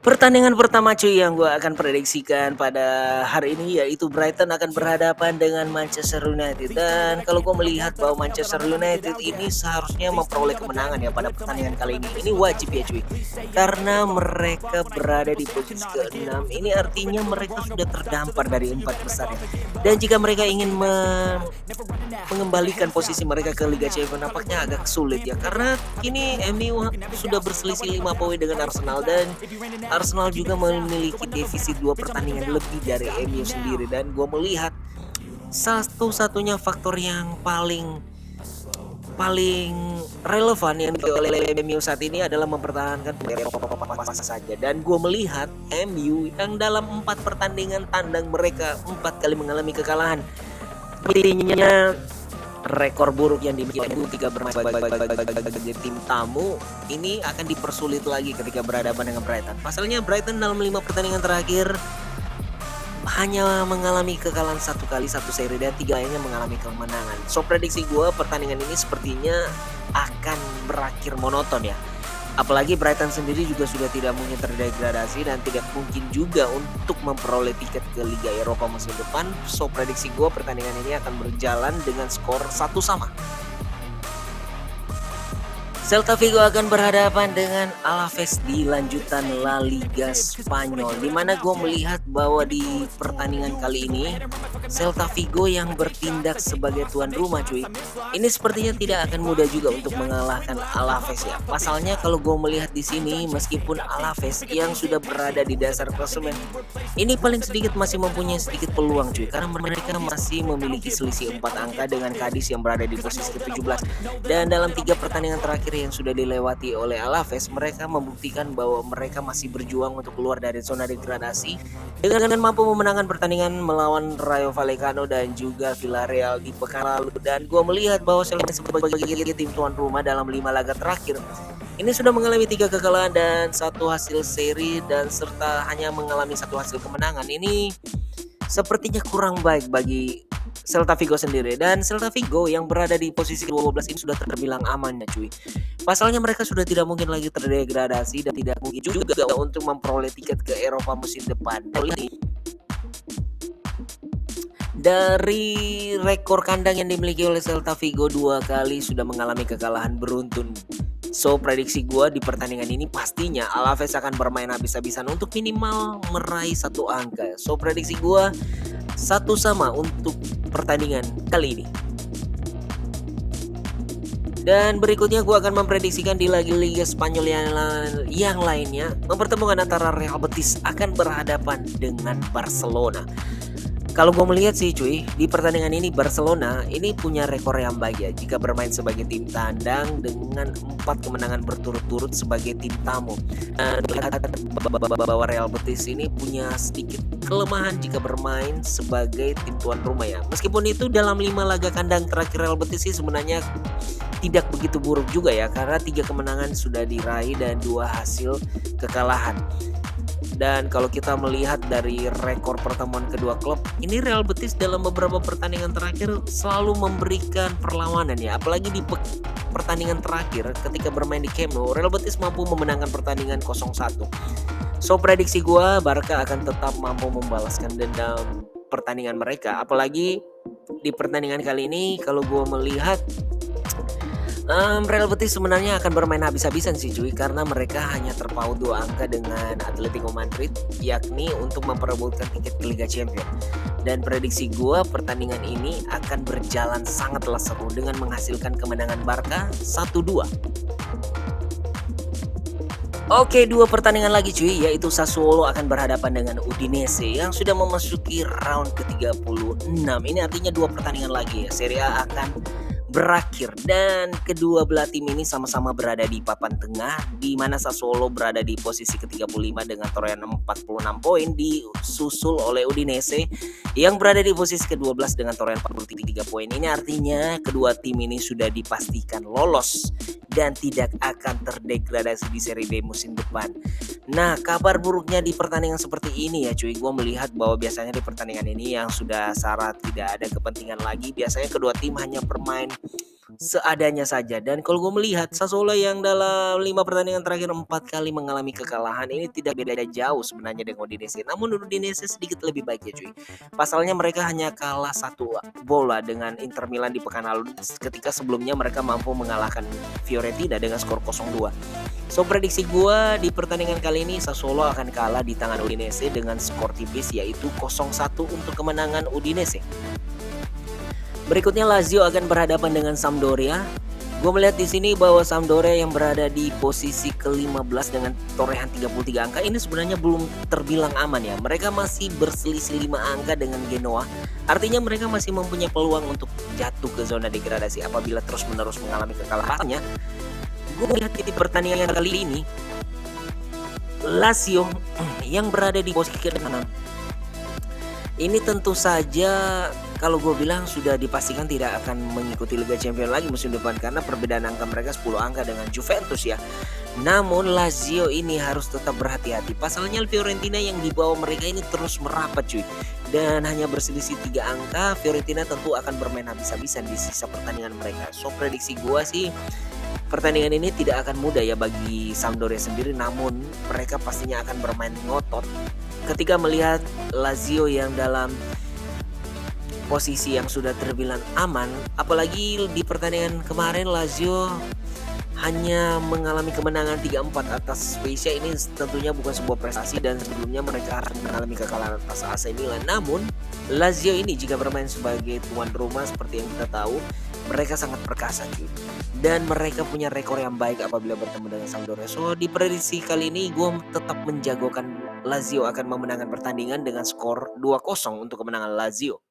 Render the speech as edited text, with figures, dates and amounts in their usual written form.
Pertandingan pertama cuy yang gue akan prediksikan pada hari ini yaitu Brighton akan berhadapan dengan Manchester United. Dan kalau gue melihat bahwa Manchester United ini seharusnya memperoleh kemenangan ya pada pertandingan kali ini. Ini wajib ya cuy. Karena mereka berada di posisi ke-6. Ini artinya mereka sudah terdampar dari 4 besar ya. Dan jika mereka ingin mengembalikan posisi mereka ke Liga Champions nampaknya agak sulit ya. Karena kini MU sudah berselisih 5 poin dengan Arsenal, dan Arsenal juga memiliki defisit 2 pertandingan lebih dari MU sendiri. Dan gue melihat satu-satunya faktor yang paling relevan yang dimiliki oleh MU saat ini adalah mempertahankan Eropa saja. Dan gue melihat MU yang dalam 4 pertandingan tandang mereka 4 kali mengalami kekalahan. Artinya rekor buruk yang dimiliki MU ketika bermain sebagai tim tamu ini akan dipersulit lagi ketika berhadapan dengan Brighton. Pasalnya Brighton dalam 5 pertandingan terakhir hanya mengalami kekalahan 1 kali, 1 seri, dan 3 lainnya mengalami kemenangan. So prediksi gue pertandingan ini sepertinya akan berakhir monoton ya. Apalagi Brighton sendiri juga sudah tidak mungkin terdegradasi dan tidak mungkin juga untuk memperoleh tiket ke Liga Eropa musim depan. So prediksi gue pertandingan ini akan berjalan dengan skor 1-1. Celta Vigo akan berhadapan dengan Alaves di lanjutan La Liga Spanyol, di mana gue melihat bahwa di pertandingan kali ini Celta Vigo yang bertindak sebagai tuan rumah cuy, ini sepertinya tidak akan mudah juga untuk mengalahkan Alaves ya. Pasalnya kalau gue melihat di sini, meskipun Alaves yang sudah berada di dasar klasemen ini paling sedikit masih mempunyai sedikit peluang cuy, karena mereka masih memiliki selisih 4 angka dengan Cadiz yang berada di posisi ke-17. Dan dalam 3 pertandingan terakhir yang sudah dilewati oleh Alaves, mereka membuktikan bahwa mereka masih berjuang untuk keluar dari zona degradasi dengan mampu memenangkan pertandingan melawan Rayo Vallecano dan juga Villarreal di pekan lalu. Dan gue melihat bahwa Celta sebagai tim tuan rumah dalam 5 laga terakhir ini sudah mengalami 3 kekalahan dan 1 hasil seri, dan serta hanya mengalami 1 hasil kemenangan. Ini sepertinya kurang baik bagi Celta Vigo sendiri, dan Celta Vigo yang berada di posisi 12 ini sudah terbilang aman ya cuy. Pasalnya mereka sudah tidak mungkin lagi terdegradasi dan tidak mungkin juga untuk memperoleh tiket ke Eropa musim depan. Dari rekor kandang yang dimiliki oleh Celta Vigo 2 kali sudah mengalami kekalahan beruntun. So prediksi gue di pertandingan ini pastinya Alaves akan bermain habis-habisan untuk minimal meraih 1 angka. So prediksi gue 1-1 untuk pertandingan kali ini. Dan berikutnya gue akan memprediksikan di Liga Spanyol yang lainnya. Mempertemukan antara Real Betis akan berhadapan dengan Barcelona. Kalau gue melihat sih cuy, di pertandingan ini Barcelona ini punya rekor yang baik ya jika bermain sebagai tim tandang dengan 4 kemenangan berturut-turut sebagai tim tamu. Dan bahwa Real Betis ini punya sedikit kelemahan jika bermain sebagai tim tuan rumah ya. Meskipun itu dalam 5 laga kandang terakhir Real Betis sih sebenarnya tidak begitu buruk juga ya, karena 3 kemenangan sudah diraih dan 2 hasil kekalahan. Dan kalau kita melihat dari rekor pertemuan kedua klub, ini Real Betis dalam beberapa pertandingan terakhir selalu memberikan perlawanan ya. Apalagi di pertandingan terakhir ketika bermain di Camp Nou, Real Betis mampu memenangkan pertandingan 0-1. So prediksi gue, Barca akan tetap mampu membalaskan dendam pertandingan mereka. Apalagi di pertandingan kali ini kalau gue melihat Real Betis sebenarnya akan bermain habis-habisan sih cuy, karena mereka hanya terpaut 2 angka dengan Atletico Madrid, yakni untuk memperebutkan tiket ke Liga Champions. Dan prediksi gue pertandingan ini akan berjalan sangatlah seru dengan menghasilkan kemenangan Barca 1-2. Oke, 2 pertandingan lagi cuy, yaitu Sassuolo akan berhadapan dengan Udinese yang sudah memasuki round ke-36. Ini artinya 2 pertandingan lagi ya, Serie A akan berakhir, dan kedua belah tim ini sama-sama berada di papan tengah, di mana Sassuolo berada di posisi ke-35 dengan torehan 46 poin, disusul oleh Udinese yang berada di posisi ke-12 dengan torehan 43 poin. Ini artinya kedua tim ini sudah dipastikan lolos dan tidak akan terdegradasi di Serie B musim depan. Nah, kabar buruknya di pertandingan seperti ini ya cuy, gue melihat bahwa biasanya di pertandingan ini yang sudah syarat tidak ada kepentingan lagi, biasanya kedua tim hanya bermain seadanya saja. Dan kalau gue melihat Sassuolo yang dalam 5 pertandingan terakhir 4 kali mengalami kekalahan ini tidak beda jauh sebenarnya dengan Udinese. Namun Udinese sedikit lebih baik ya cuy. Pasalnya mereka hanya kalah 1 bola dengan Inter Milan di pekan lalu ketika sebelumnya mereka mampu mengalahkan Fiorentina dengan skor 0-2. So prediksi gue di pertandingan kali ini Sassuolo akan kalah di tangan Udinese dengan skor tipis yaitu 0-1 untuk kemenangan Udinese. Berikutnya Lazio akan berhadapan dengan Sampdoria. Gue melihat di sini bahwa Sampdoria yang berada di posisi ke-15 dengan torehan 33 angka ini sebenarnya belum terbilang aman ya. Mereka masih berselisih 5 angka dengan Genoa. Artinya mereka masih mempunyai peluang untuk jatuh ke zona degradasi apabila terus-menerus mengalami kekalahannya. Gue melihat di pertandingan kali ini Lazio yang berada di posisi ke-6 ini tentu saja kalau gue bilang sudah dipastikan tidak akan mengikuti Liga Champions lagi musim depan karena perbedaan angka mereka 10 angka dengan Juventus ya. Namun Lazio ini harus tetap berhati-hati. Pasalnya Fiorentina yang di bawah mereka ini terus merapat cuy. Dan hanya berselisih 3 angka, Fiorentina tentu akan bermain habis-habisan di sisa pertandingan mereka. So prediksi gue sih pertandingan ini tidak akan mudah ya bagi Sampdoria sendiri, namun mereka pastinya akan bermain ngotot ketika melihat Lazio yang dalam posisi yang sudah terbilang aman. Apalagi di pertandingan kemarin Lazio hanya mengalami kemenangan 3-4 atas Spezia. Ini tentunya bukan sebuah prestasi dan sebelumnya mereka harus mengalami kekalahan atas AC Milan. Namun Lazio ini jika bermain sebagai tuan rumah seperti yang kita tahu, mereka sangat perkasa cuy. Dan mereka punya rekor yang baik apabila bertemu dengan Sampdoria. So di prediksi kali ini gue tetap menjagokan Lazio akan memenangkan pertandingan dengan skor 2-0 untuk kemenangan Lazio.